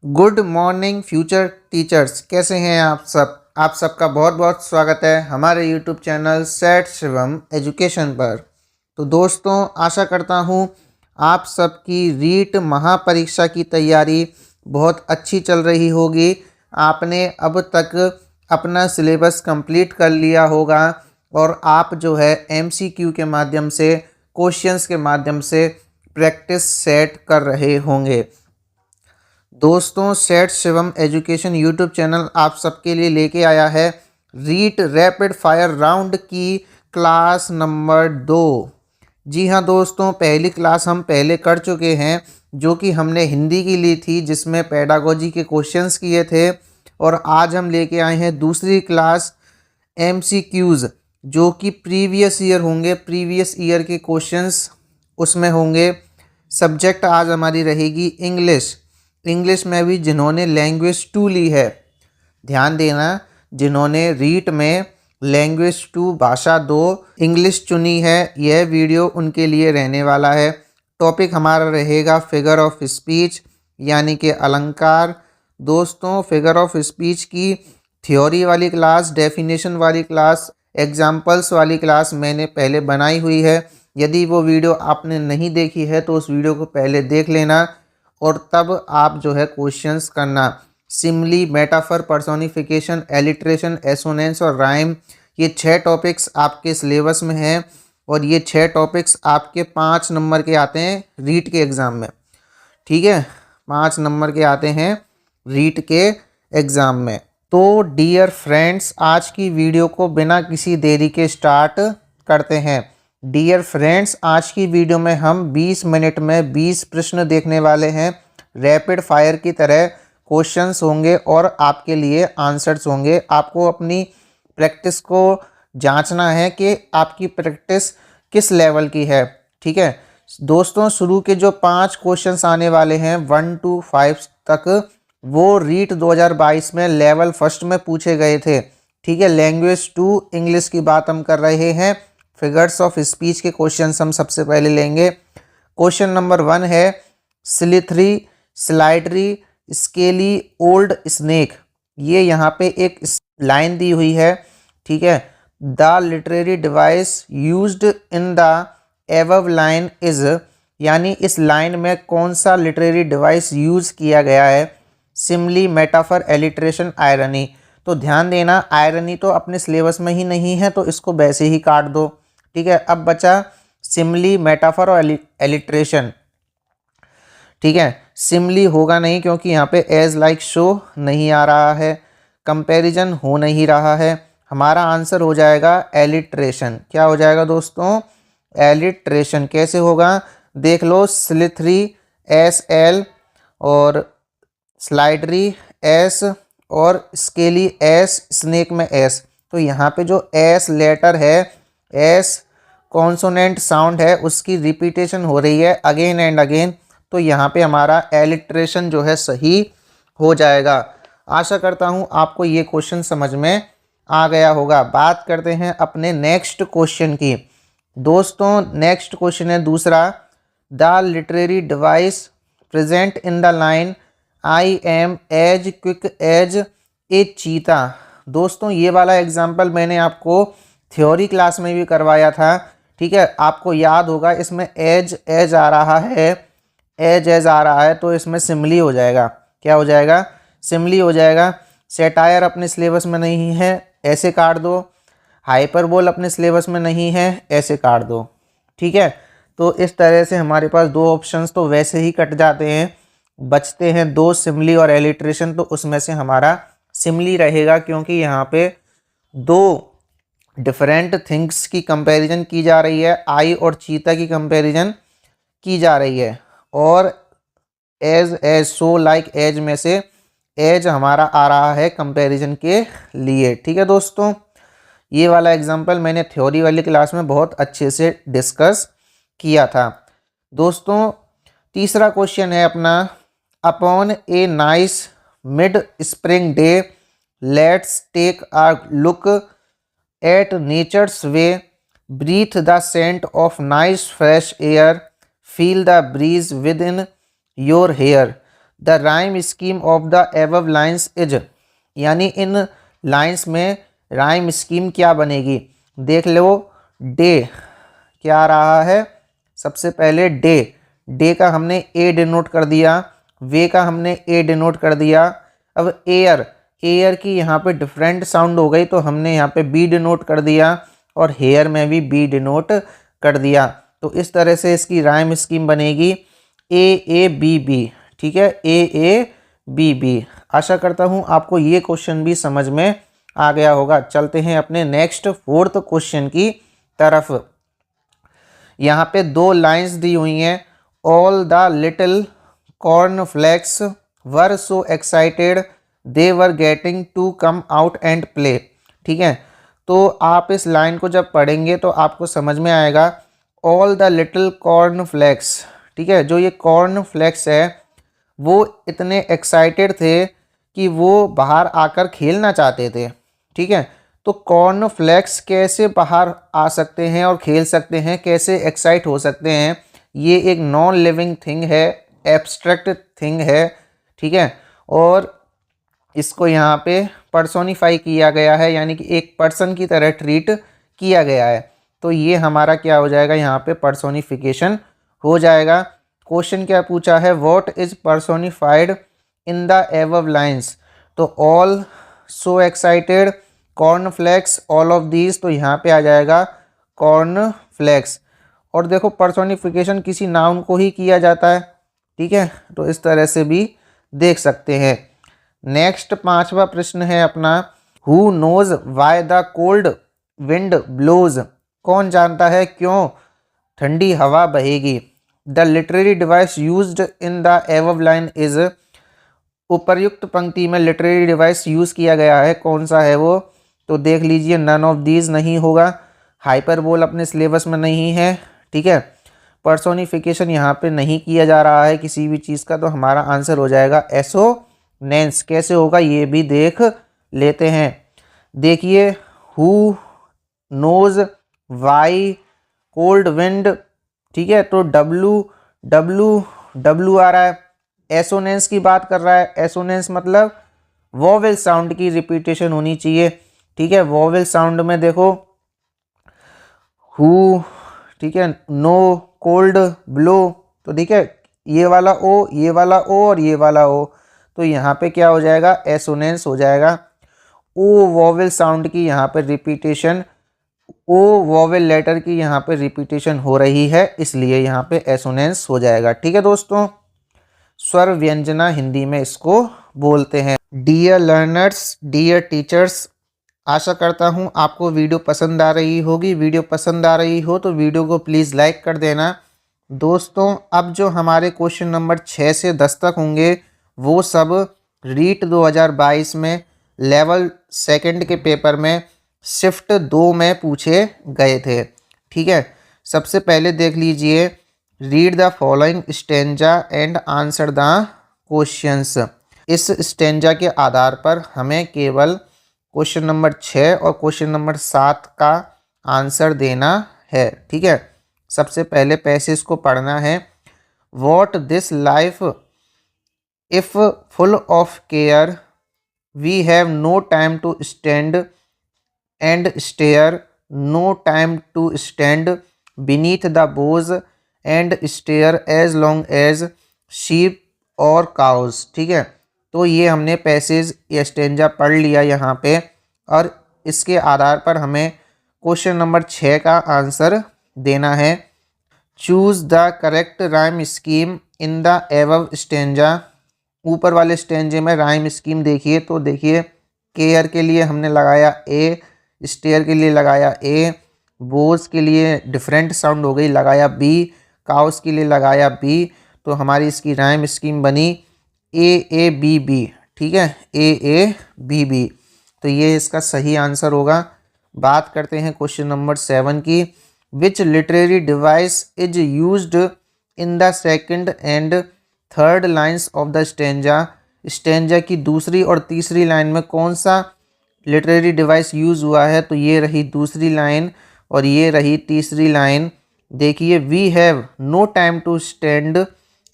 Good morning future teachers, कैसे हैं आप सब। आप सबका बहुत बहुत स्वागत है हमारे यूट्यूब चैनल सेठ शिवम एजुकेशन पर। तो दोस्तों, आशा करता हूँ आप सबकी रीट महापरीक्षा की तैयारी बहुत अच्छी चल रही होगी। आपने अब तक अपना सिलेबस कंप्लीट कर लिया होगा और आप जो है एमसीक्यू के माध्यम से, क्वेश्चंस के माध्यम से प्रैक्टिस सेट कर रहे होंगे। दोस्तों, सेठ शिवम एजुकेशन यूट्यूब चैनल आप सबके लिए लेके आया है रीट रैपिड फायर राउंड की क्लास नंबर 2। जी हाँ दोस्तों, पहली क्लास हम पहले कर चुके हैं जो कि हमने हिंदी की ली थी, जिसमें पेडागोजी के क्वेश्चंस किए थे। और आज हम लेके आए हैं दूसरी क्लास एमसीक्यूज़, जो कि प्रीवियस ईयर होंगे, प्रीवियस ईयर के क्वेश्चंस उसमें होंगे। सब्जेक्ट आज हमारी रहेगी इंग्लिश। इंग्लिश में भी जिन्होंने लैंग्वेज 2 ली है, ध्यान देना, जिन्होंने रीट में लैंग्वेज 2 भाषा 2 इंग्लिश चुनी है, यह वीडियो उनके लिए रहने वाला है। टॉपिक हमारा रहेगा फिगर ऑफ स्पीच, यानी कि अलंकार। दोस्तों, फिगर ऑफ स्पीच की थ्योरी वाली क्लास, डेफिनेशन वाली क्लास, एग्जाम्पल्स वाली क्लास मैंने पहले बनाई हुई है। यदि वो वीडियो आपने नहीं देखी है तो उस वीडियो को पहले देख लेना और तब आप जो है क्वेश्चंस करना। Simli, metaphor, personification, alliteration, assonance और राइम, ये 6 टॉपिक्स आपके सिलेबस में हैं और ये 6 टॉपिक्स आपके 5 नंबर के आते हैं रीट के एग्ज़ाम में। ठीक है, 5 नंबर के आते हैं रीट के एग्ज़ाम में। तो डियर फ्रेंड्स, आज की वीडियो को बिना किसी देरी के स्टार्ट करते हैं। डियर फ्रेंड्स, आज की वीडियो में हम 20 मिनट में 20 प्रश्न देखने वाले हैं। रैपिड फायर की तरह क्वेश्चंस होंगे और आपके लिए आंसर्स होंगे। आपको अपनी प्रैक्टिस को जांचना है कि आपकी प्रैक्टिस किस लेवल की है। ठीक है दोस्तों, शुरू के जो 5 क्वेश्चंस आने वाले हैं 1 to 5 तक, वो रीट 2022 में लेवल फर्स्ट में पूछे गए थे। ठीक है, लैंग्वेज 2 इंग्लिश की बात हम कर रहे हैं। फिगर्स ऑफ स्पीच के क्वेश्चंस हम सबसे पहले लेंगे। क्वेश्चन नंबर 1 है स्लिथरी, स्लाइडरी, स्केली, ओल्ड स्नेक। ये यहाँ पे एक लाइन दी हुई है। ठीक है, the literary device used in the above line is, यानी इस लाइन में कौन सा लिटरेरी डिवाइस यूज किया गया है। Simli, metaphor, alliteration, irony. तो ध्यान देना, आयरनी तो अपने सिलेबस में ही नहीं है तो इसको वैसे ही काट दो। ठीक है, अब बचा सिमली, मेटाफर और एलिट्रेशन। ठीक है, सिमली होगा नहीं क्योंकि यहाँ पे एज लाइक शो नहीं आ रहा है, कंपैरिजन हो नहीं रहा है। हमारा आंसर हो जाएगा एलिट्रेशन। क्या हो जाएगा दोस्तों? एलिट्रेशन। कैसे होगा देख लो, स्लिथरी SL और स्लाइडरी S और स्केली S, स्नेक में S। तो यहाँ पे जो S लेटर है, S कॉन्सोनेंट साउंड है, उसकी रिपीटेशन हो रही है अगेन एंड अगेन। तो यहाँ पे हमारा एलिट्रेशन जो है सही हो जाएगा। आशा करता हूँ आपको ये क्वेश्चन समझ में आ गया होगा। बात करते हैं अपने नेक्स्ट क्वेश्चन की। दोस्तों, नेक्स्ट क्वेश्चन है दूसरा, the literary device present in the line I am as quick as a cheetah. दोस्तों, ये वाला एग्जाम्पल मैंने आपको थ्योरी क्लास में भी करवाया था। ठीक है, आपको याद होगा, इसमें एज एज आ रहा है, एज एज आ रहा है तो इसमें सिमली हो जाएगा। क्या हो जाएगा? सिमली हो जाएगा। सेटायर अपने सिलेबस में नहीं है, ऐसे काट दो। हाइपरबोल अपने सिलेबस में नहीं है, ऐसे काट दो। ठीक है, तो इस तरह से हमारे पास 2 ऑप्शंस तो वैसे ही कट जाते हैं, बचते हैं 2, सिमली और एलिट्रेशन। तो उसमें से हमारा सिमली रहेगा क्योंकि यहाँ पे 2 डिफरेंट थिंग्स की कंपैरिजन की जा रही है। आई और चीता की कंपैरिजन की जा रही है और as as so like as में से एज हमारा आ रहा है कंपैरिजन के लिए। ठीक है दोस्तों, ये वाला एग्जांपल मैंने थ्योरी वाली क्लास में बहुत अच्छे से डिस्कस किया था। दोस्तों, तीसरा क्वेश्चन है अपना, upon a nice mid spring day let's take a look at nature's way, breathe the scent of nice fresh air, feel the breeze within your hair. The rhyme scheme of the above lines is, यानी इन lines में rhyme scheme क्या बनेगी। देख लो, day क्या आ रहा है, सबसे पहले डे, डे का हमने ए डिनोट कर दिया, वे का हमने ए डिनोट कर दिया। अब एयर, एयर की यहाँ पे डिफरेंट साउंड हो गई तो हमने यहाँ पे बी डिनोट कर दिया, और हेयर में भी बी डिनोट कर दिया। तो इस तरह से इसकी राइम स्कीम बनेगी ए बी बी। ठीक है, ए बी बी। आशा करता हूँ आपको ये क्वेश्चन भी समझ में आ गया होगा। चलते हैं अपने नेक्स्ट फोर्थ क्वेश्चन की तरफ। यहाँ पे दो लाइंस दी हुई हैं। All the little cornflakes were so excited they were getting to come out and play. ठीक है, तो आप इस लाइन को जब पढ़ेंगे तो आपको समझ में आएगा। ऑल द लिटिल कॉर्नफ्लेक्स, ठीक है, जो ये कॉर्नफ्लेक्स है वो इतने एक्साइटेड थे कि वो बाहर आकर खेलना चाहते थे। ठीक है, तो कॉर्नफ्लेक्स कैसे बाहर आ सकते हैं और खेल सकते हैं, कैसे एक्साइट हो सकते हैं। ये एक नॉन लिविंग थिंग है, एब्स्ट्रैक्ट थिंग है। ठीक है, और इसको यहाँ पे पर्सोनिफाई किया गया है, यानी कि एक पर्सन की तरह ट्रीट किया गया है। तो ये हमारा क्या हो जाएगा, यहाँ पे पर्सोनिफिकेशन हो जाएगा। क्वेश्चन क्या पूछा है, what is personified in the above lines. तो all, so excited, cornflakes, all of these, तो यहाँ पे आ जाएगा कॉर्नफ्लेक्स। और देखो पर्सोनिफिकेशन किसी नाउन को ही किया जाता है। ठीक है, तो इस तरह से भी देख सकते हैं। नेक्स्ट पांचवा प्रश्न है अपना, who knows why the cold wind blows. कौन जानता है क्यों ठंडी हवा बहेगी। The literary device used in the above line is, उपर्युक्त पंक्ति में लिटरेरी डिवाइस यूज किया गया है, कौन सा है वो। तो देख लीजिए, नन ऑफ दीज नहीं होगा, हाइपरबोल अपने सिलेबस में नहीं है। ठीक है, पर्सोनिफिकेशन यहाँ पे नहीं किया जा रहा है किसी भी चीज़ का, तो हमारा आंसर हो जाएगा एसोनेंस। कैसे होगा ये भी देख लेते हैं। देखिए, who knows why cold wind. ठीक है, तो डब्लू डब्लू डब्लू आ रहा है, एसोनेंस की बात कर रहा है। एसोनेंस मतलब वोवेल साउंड की रिपीटेशन होनी चाहिए। ठीक है, वोवेल साउंड में देखो हु, ठीक है, नो, कोल्ड, ब्लो, तो ठीक है, ये वाला ओ, ये वाला ओ और ये वाला ओ, तो यहाँ पे क्या हो जाएगा, एसोनेंस हो जाएगा। ओ वोवेल साउंड की यहाँ पे रिपीटेशन, ओ वोवेल लेटर की यहाँ पे रिपीटेशन हो रही है, इसलिए यहाँ पे एसोनेंस हो जाएगा। ठीक है दोस्तों, स्वर व्यंजना हिंदी में इसको बोलते हैं। डियर लर्नर्स, डियर टीचर्स, आशा करता हूँ आपको वीडियो पसंद आ रही होगी। वीडियो पसंद आ रही हो तो वीडियो को प्लीज़ लाइक कर देना। दोस्तों, अब जो हमारे क्वेश्चन नंबर 6 से 10 तक होंगे वो सब रीट 2022 में लेवल सेकंड के पेपर में शिफ्ट 2 में पूछे गए थे। ठीक है, सबसे पहले देख लीजिए, read the following stanza and answer the questions. इस स्टेंजा के आधार पर हमें केवल क्वेश्चन नंबर 6 और क्वेश्चन नंबर 7 का आंसर देना है। ठीक है, सबसे पहले पैसेज को पढ़ना है। What this life if full of care, we have no time to stand and stare, no time to stand beneath the boughs and stare as long as sheep or cows. ठीक है, तो ये हमने passage या stanza पढ़ लिया यहाँ पे, और इसके आधार पर हमें क्वेश्चन नंबर 6 का आंसर देना है। Choose the correct rhyme scheme in the above stanza. ऊपर वाले स्टेंजे में राइम स्कीम देखिए, तो देखिए, केयर के लिए हमने लगाया ए, स्टेयर के लिए लगाया ए, बोझ के लिए डिफरेंट साउंड हो गई, लगाया बी, काउस के लिए लगाया बी, तो हमारी इसकी राइम स्कीम बनी ए बी बी। ठीक है, ए बी बी, तो ये इसका सही आंसर होगा। बात करते हैं क्वेश्चन नंबर 7 की। विच literary device is used in the second and third lines of the stanza. Stanza की दूसरी और तीसरी लाइन में कौन सा लिटरेरी डिवाइस यूज़ हुआ है, तो ये रही दूसरी लाइन और ये रही तीसरी लाइन। देखिए, we have no time to stand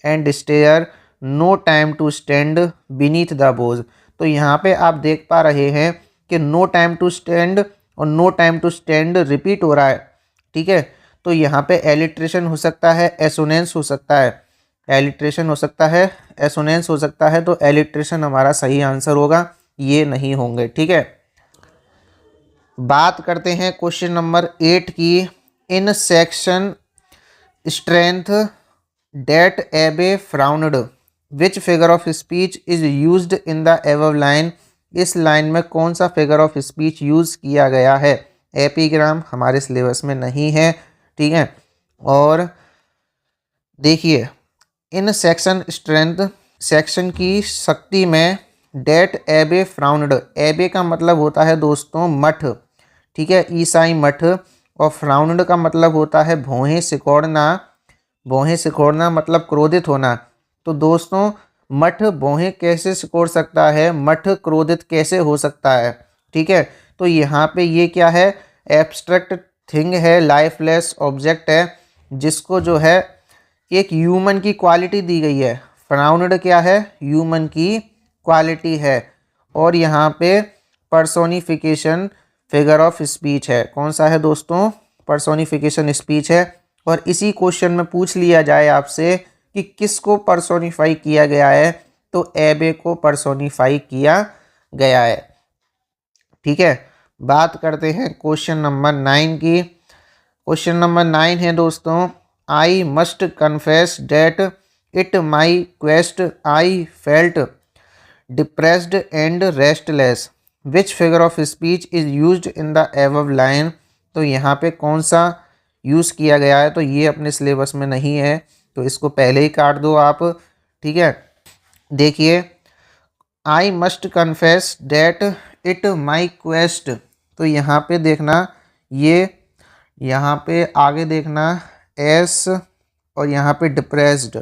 and stare, no time to stand beneath the boughs. तो यहाँ पे आप देख पा रहे हैं कि नो टाइम टू स्टैंड और no time to stand repeat हो रहा है, ठीक है। तो यहाँ पे एलिट्रेशन हो सकता है, एसोनेंस हो सकता है, एलिट्रेशन हो सकता है, एसोनेंस हो सकता है। तो एलिट्रेशन हमारा सही आंसर होगा, ये नहीं होंगे, ठीक है। बात करते हैं क्वेश्चन नंबर 8 की। In section strength that abbey frowned which figure of speech is used in the above line. इस लाइन में कौन सा फिगर ऑफ स्पीच यूज किया गया है। एपीग्राम हमारे सिलेबस में नहीं है, ठीक है। और देखिए, इन सेक्शन स्ट्रेंथ, सेक्शन की शक्ति में डेट एबे फ्राउंड, एबे का मतलब होता है दोस्तों मठ, ठीक है, ईसाई मठ। और फ्राउंड का मतलब होता है भौहें सिकोड़ना, भौहें सिकोड़ना मतलब क्रोधित होना। तो दोस्तों मठ भौहें कैसे सिकोड़ सकता है, मठ क्रोधित कैसे हो सकता है, ठीक है। तो यहाँ पे ये क्या है, एब्स्ट्रैक्ट थिंग है, लाइफलेस ऑब्जेक्ट है, जिसको जो है एक ह्यूमन की क्वालिटी दी गई है। फ्राउंड क्या है, ह्यूमन की क्वालिटी है। और यहाँ पे पर्सोनिफिकेशन फिगर ऑफ स्पीच है। कौन सा है दोस्तों, पर्सोनिफिकेशन स्पीच है। और इसी क्वेश्चन में पूछ लिया जाए आपसे कि किसको पर्सोनिफाई किया गया है, तो एबे को पर्सोनिफाई किया गया है, ठीक है। बात करते हैं क्वेश्चन नंबर 9 की। क्वेश्चन नंबर 9 है दोस्तों, I must confess that it my quest I felt depressed and restless which figure of speech is used in the above line. तो यहाँ पे कौन सा यूज़ किया गया है, तो ये अपने सिलेबस में नहीं है, तो इसको पहले ही काट दो आप, ठीक है। देखिए, I must confess that it my quest, तो यहाँ पे देखना, ये यहाँ पे आगे देखना एस और यहाँ पे डिप्रेस्ड।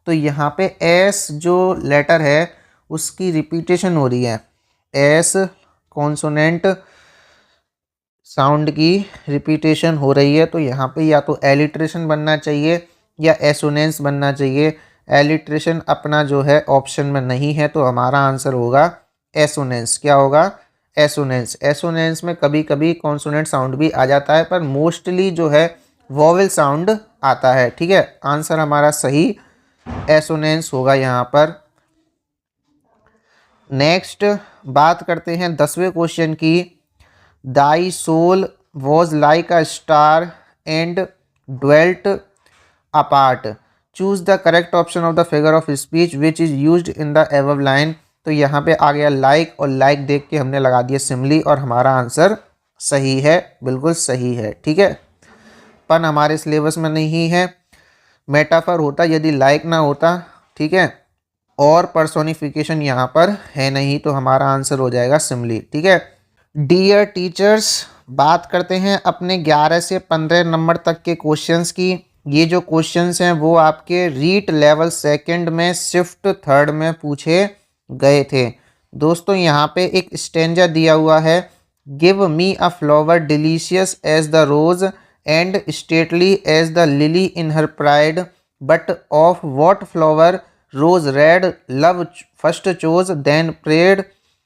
तो यहाँ पे एस जो लेटर है उसकी रिपीटेशन हो रही है, एस कॉन्सोनेंट साउंड की रिपीटेशन हो रही है। तो यहाँ पे या तो एलिट्रेशन बनना चाहिए या एसोनेंस बनना चाहिए। एलिट्रेशन अपना जो है ऑप्शन में नहीं है, तो हमारा आंसर होगा एसोनेंस। क्या होगा, एसोनेंस। एसोनेंस में कभी कभी कॉन्सोनेंट साउंड भी आ जाता है, पर मोस्टली जो है वोवेल साउंड आता है, ठीक है। आंसर हमारा सही एसोनेंस होगा यहाँ पर। नेक्स्ट बात करते हैं 10वें क्वेश्चन की। Thy soul was like a star and dwelt apart, choose the correct option of the figure of speech which is used in the above line. तो यहाँ पे आ गया लाइक, और लाइक देख के हमने लगा दिया सिमली, और हमारा आंसर सही है, बिल्कुल सही है, ठीक है। पन हमारे सिलेबस में नहीं है, मेटाफर होता यदि लाइक ना होता, ठीक है। और पर्सोनिफिकेशन यहाँ पर है नहीं, तो हमारा आंसर हो जाएगा सिमली, ठीक है। डियर टीचर्स, बात करते हैं अपने 11 से 15 नंबर तक के क्वेश्चंस की। ये जो क्वेश्चंस हैं वो आपके रीट लेवल सेकंड में शिफ्ट थर्ड में पूछे गए थे दोस्तों। यहाँ पे एक स्टेंजा दिया हुआ है, give me a flower delicious as the rose and stately as the lily in her pride, but of what flower rose red love first chose then prayed,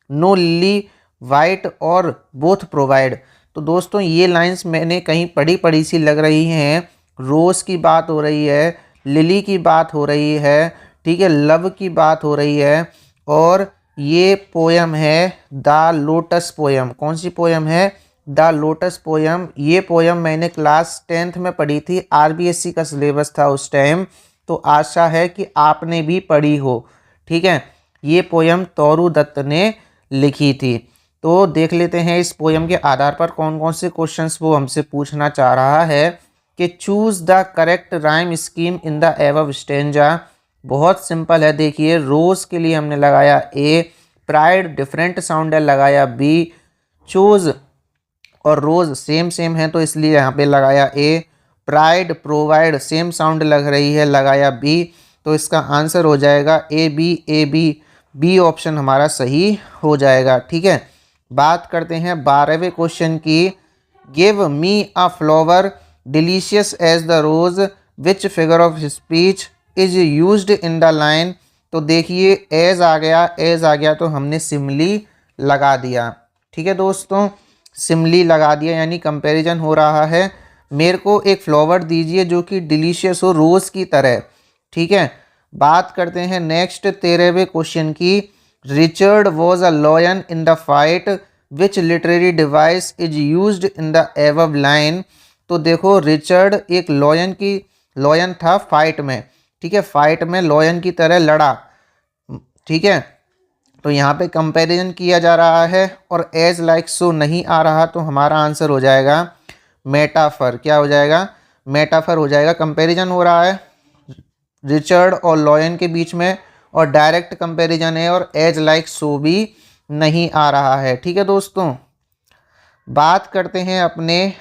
no lily white or both provide. तो दोस्तों ये lines मैंने कहीं पढ़ी सी लग रही हैं। रोज़ की बात हो रही है, लिली की बात हो रही है, ठीक है, लव की बात हो रही है, और ये पोयम है द लोटस पोयम। कौन सी पोयम है, द लोटस पोयम। ये पोयम मैंने क्लास 10th में पढ़ी थी, आरबीएससी का सिलेबस था उस टाइम, तो आशा है कि आपने भी पढ़ी हो, ठीक है। ये पोयम तोरू दत्त ने लिखी थी। तो देख लेते हैं इस पोयम के आधार पर कौन कौन से क्वेश्चंस वो हमसे पूछना चाह रहा है कि choose the correct rhyme scheme in the above stanza. बहुत सिंपल है, देखिए, रोज के लिए हमने लगाया ए, प्राइड डिफरेंट साउंड है, लगाया बी, चूज और रोज सेम है तो इसलिए यहाँ पे लगाया ए, प्राइड प्रोवाइड सेम साउंड लग रही है, लगाया बी। तो इसका आंसर हो जाएगा ए बी, बी ऑप्शन हमारा सही हो जाएगा, ठीक है। बात करते हैं 12वें क्वेश्चन की। Give me a flower delicious as the rose which figure of speech is used in the line. तो देखिए एज आ गया, एज आ गया तो हमने सिमली लगा दिया। ठीक है दोस्तों, सिमली लगा दिया यानी कंपैरिजन हो रहा है। मेरे को एक फ्लावर दीजिए जो कि डिलीशियस हो रोज़ की तरह। ठीक है, बात करते हैं नेक्स्ट 13वें क्वेश्चन की। Richard was a lion in the fight which literary device is used in the above line. तो देखो रिचर्ड एक लॉयन था फाइट में। ठीक है, फाइट में लॉयन की तरह लड़ा। ठीक है, तो यहाँ पे कंपैरिजन किया जा रहा है और एज लाइक सो नहीं आ रहा, तो हमारा आंसर हो जाएगा मेटाफर। क्या हो जाएगा? मेटाफर हो जाएगा। कंपैरिजन हो रहा है रिचर्ड और लॉयन के बीच में और डायरेक्ट कंपैरिजन है और एज लाइक सो भी नहीं आ रहा है। ठीक है दोस्तों, बात करते हैं अपने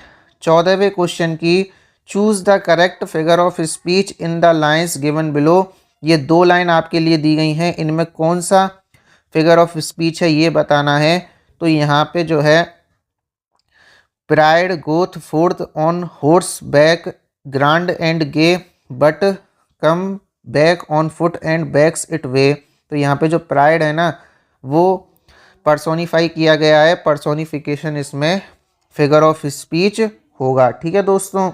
14वें क्वेश्चन की। Choose the correct figure of speech in the lines given below. ये 2 लाइन आपके लिए दी गई हैं, इनमें कौन सा फिगर ऑफ स्पीच है ये बताना है। तो यहाँ पे जो है pride goeth forth on horseback grand and gay but come back on foot and begs it way. तो यहाँ पे जो प्राइड है ना वो पर्सोनिफाई किया गया है, पर्सोनिफिकेशन इसमें फिगर ऑफ स्पीच होगा। ठीक है दोस्तों,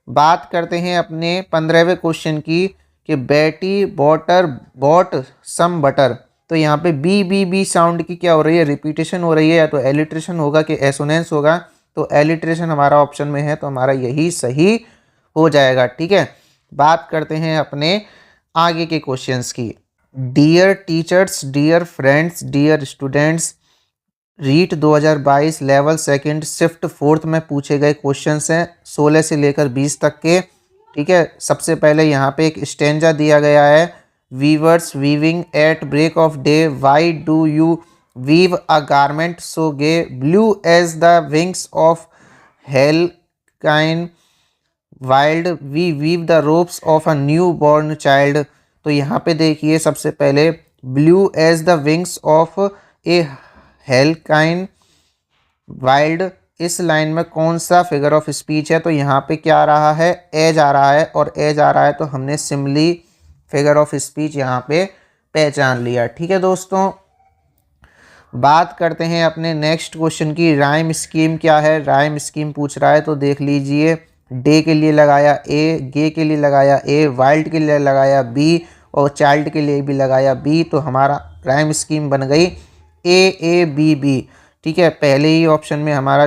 बात करते हैं अपने 15वें क्वेश्चन की कि बेटी बॉटर बॉट सम बटर। तो यहाँ पे बी बी बी साउंड की क्या हो रही है? रिपीटेशन हो रही है, या तो एलिट्रेशन होगा कि एसोनेंस होगा। तो एलिट्रेशन हमारा ऑप्शन में है, तो हमारा यही सही हो जाएगा। ठीक है, बात करते हैं अपने आगे के क्वेश्चंस की। Dear teachers, dear friends, dear students, REET 2022 level second shift fourth में पूछे गए क्वेश्चंस हैं 16 से लेकर 20 तक के। ठीक है, सबसे पहले यहाँ पे एक स्टेंजा दिया गया है। Weavers weaving at break of day, why do you weave a garment so gay blue as the wings of halcyon wild we weave the robes of a newborn child. तो यहाँ पे देखिए सबसे पहले blue as the wings of a halcyon wild, इस line में कौन सा फिगर ऑफ स्पीच है? तो यहाँ पे क्या आ रहा है? एज आ रहा है, और एज आ रहा है तो हमने सिमली फिगर ऑफ स्पीच यहाँ पे पहचान लिया। ठीक है दोस्तों, बात करते हैं अपने नेक्स्ट क्वेश्चन की। राइम स्कीम क्या है? राइम स्कीम पूछ रहा है, तो देख लीजिए। डे के लिए लगाया ए, गे के लिए लगाया ए, वाइल्ड के लिए लगाया बी और चाइल्ड के लिए भी लगाया बी। तो हमारा राइम स्कीम बन गई ए बी बी। ठीक है, पहले ही ऑप्शन में हमारा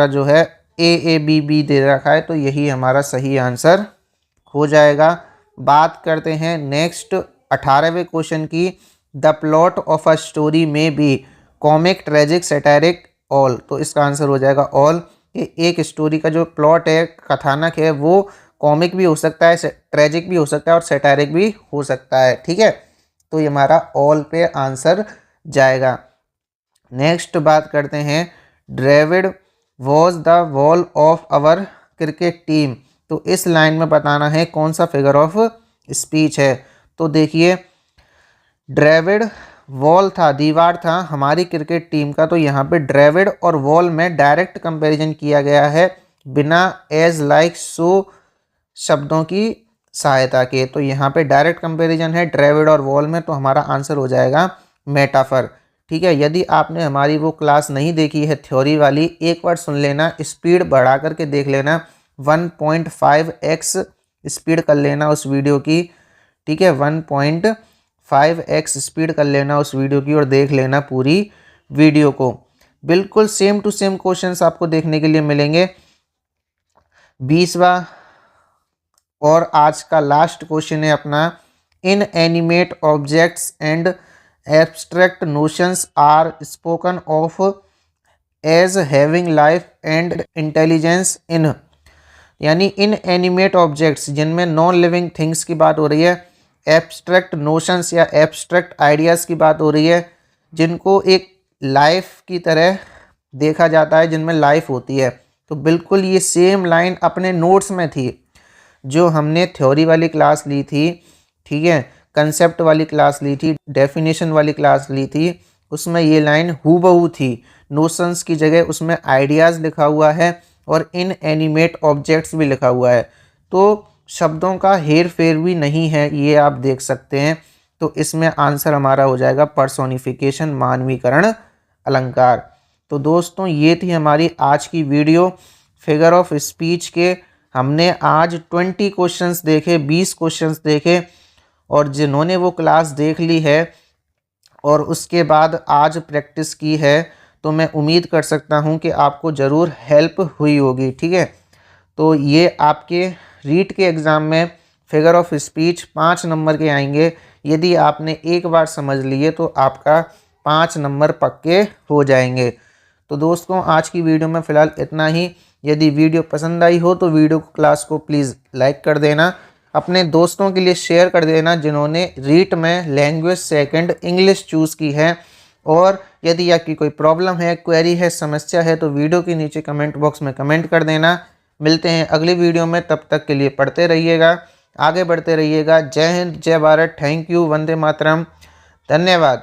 जो है ए बी बी दे रखा है, तो यही हमारा सही आंसर हो जाएगा। बात करते हैं नेक्स्ट 18वें क्वेश्चन की। The plot of a story में बी कॉमिक ट्रेजिक सैटारिक ऑल। तो इसका आंसर हो जाएगा ऑल। एक स्टोरी का जो प्लॉट है, कथानक है, वो कॉमिक भी हो सकता है, ट्रेजिक भी हो सकता है और सैटारिक भी हो सकता है। ठीक है, तो ये हमारा ऑल पे आंसर जाएगा। नेक्स्ट बात करते हैं। Dravid was the wall of our cricket team. तो इस लाइन में बताना है कौन सा फिगर ऑफ स्पीच है। तो देखिए ड्रेविड वॉल था, दीवार था हमारी क्रिकेट टीम का। तो यहाँ पे ड्रेविड और वॉल में डायरेक्ट कंपैरिजन किया गया है बिना एज लाइक सो शब्दों की सहायता के। तो यहाँ पे डायरेक्ट कंपैरिजन है ड्रेविड और वॉल में, तो हमारा आंसर हो जाएगा मेटाफर। ठीक है, यदि आपने हमारी वो क्लास नहीं देखी है थ्योरी वाली, एक बार सुन लेना, स्पीड बढ़ा करके देख लेना, 1.5x स्पीड कर लेना उस वीडियो की। ठीक है, 1.5x स्पीड कर लेना उस वीडियो की और देख लेना पूरी वीडियो को। बिल्कुल सेम टू सेम क्वेश्चंस आपको देखने के लिए मिलेंगे। 20वां और आज का लास्ट क्वेश्चन है अपना। Inanimate objects and abstract notions are spoken of as having life and intelligence in. यानी इन एनिमेट ऑब्जेक्ट्स जिनमें नॉन लिविंग थिंग्स की बात हो रही है, एब्स्ट्रैक्ट नोशंस या एब्स्ट्रैक्ट आइडियाज़ की बात हो रही है, जिनको एक लाइफ की तरह देखा जाता है, जिनमें लाइफ होती है। तो बिल्कुल ये सेम लाइन अपने नोट्स में थी जो हमने थ्योरी वाली क्लास ली थी। ठीक है, कंसेप्ट वाली क्लास ली थी, डेफिनेशन वाली क्लास ली थी, उसमें ये लाइन हूबहू थी। नोशंस की जगह उसमें आइडियाज़ लिखा हुआ है और इन एनिमेट ऑब्जेक्ट्स भी लिखा हुआ है। तो शब्दों का हेर फेर भी नहीं है, ये आप देख सकते हैं। तो इसमें आंसर हमारा हो जाएगा पर्सोनिफिकेशन, मानवीकरण अलंकार। तो दोस्तों ये थी हमारी आज की वीडियो फिगर ऑफ स्पीच के। हमने आज 20 क्वेश्चंस देखे, 20 क्वेश्चंस देखे, और जिन्होंने वो क्लास देख ली है और उसके बाद आज प्रैक्टिस की है तो मैं उम्मीद कर सकता हूँ कि आपको ज़रूर हेल्प हुई होगी। ठीक है, तो ये आपके रीट के एग्ज़ाम में फिगर ऑफ स्पीच 5 नंबर के आएंगे। यदि आपने एक बार समझ लिए तो आपका 5 नंबर पक्के हो जाएंगे। तो दोस्तों आज की वीडियो में फ़िलहाल इतना ही। यदि वीडियो पसंद आई हो तो वीडियो क्लास को प्लीज़ लाइक कर देना, अपने दोस्तों के लिए शेयर कर देना जिन्होंने रीट में लैंग्वेज सेकंड इंग्लिश चूज़ की है। और यदि आपकी कोई प्रॉब्लम है, क्वेरी है, समस्या है तो वीडियो के नीचे कमेंट बॉक्स में कमेंट कर देना। मिलते हैं अगली वीडियो में, तब तक के लिए पढ़ते रहिएगा, आगे बढ़ते रहिएगा। जय हिंद, जय भारत, थैंक यू, वंदे मातरम, धन्यवाद।